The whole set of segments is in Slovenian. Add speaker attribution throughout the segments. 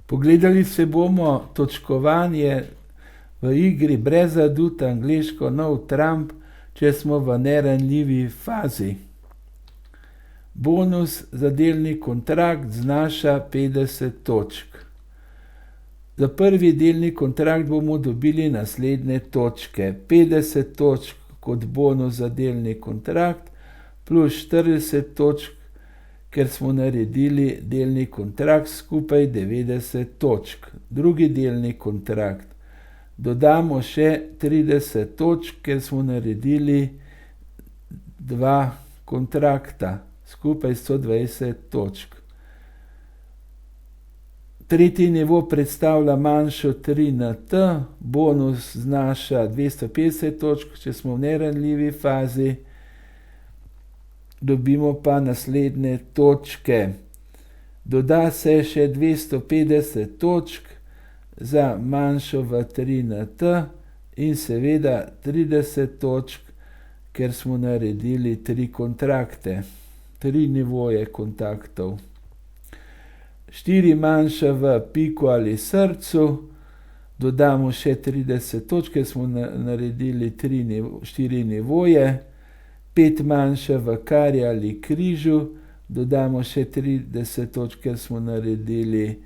Speaker 1: Pogledali se bomo točkovanje v igri brez aduta, angleško no trump, če smo v neranljivi fazi. Bonus za delni kontrakt znaša 50 točk. Za prvi delni kontrakt bomo dobili naslednje točke. 50 točk kot bonus za delni kontrakt plus 40 točk, ker smo naredili delni kontrakt, skupaj 90 točk. Drugi delni kontrakt. Dodamo še 30 točk, ker smo naredili 2 kontrakta, skupaj 120 točk. Tretji nivo predstavlja manjšo 3NT, bonus znaša 250 točk, če smo v neranljivi fazi. Dobimo pa naslednje točke. Doda se še 250 točk za manjšo v 3NT in seveda 30 točk, ker smo naredili 3 kontrakte, 3 nivoje kontaktov. 4 manjša v piku ali srcu, dodamo še 30 točk, ker smo naredili 4 nivoje. 5 manjša v kari ali križu, dodamo še 30 točk, ker smo naredili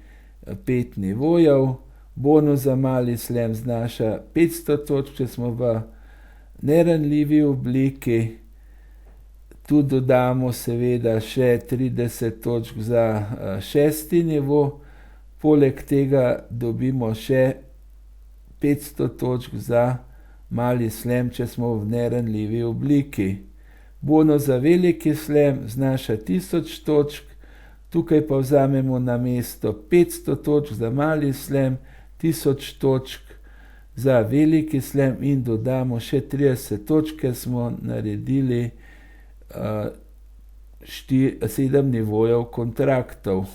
Speaker 1: 5 nivojev. Bonus za mali slam znaša 500 točk, če smo v neranljivi obliki. Tu dodamo seveda še 30 točk za 6. nivo, poleg tega dobimo še 500 točk za mali slam, če smo v neranljivi obliki. Bonus za veliki slam znaša 1000 točk, tukaj pa vzamemo na mesto 500 točk za mali slam, 1000 točk za veliki slam in dodamo še 30 točk, ker smo naredili 7 nivojev kontraktov.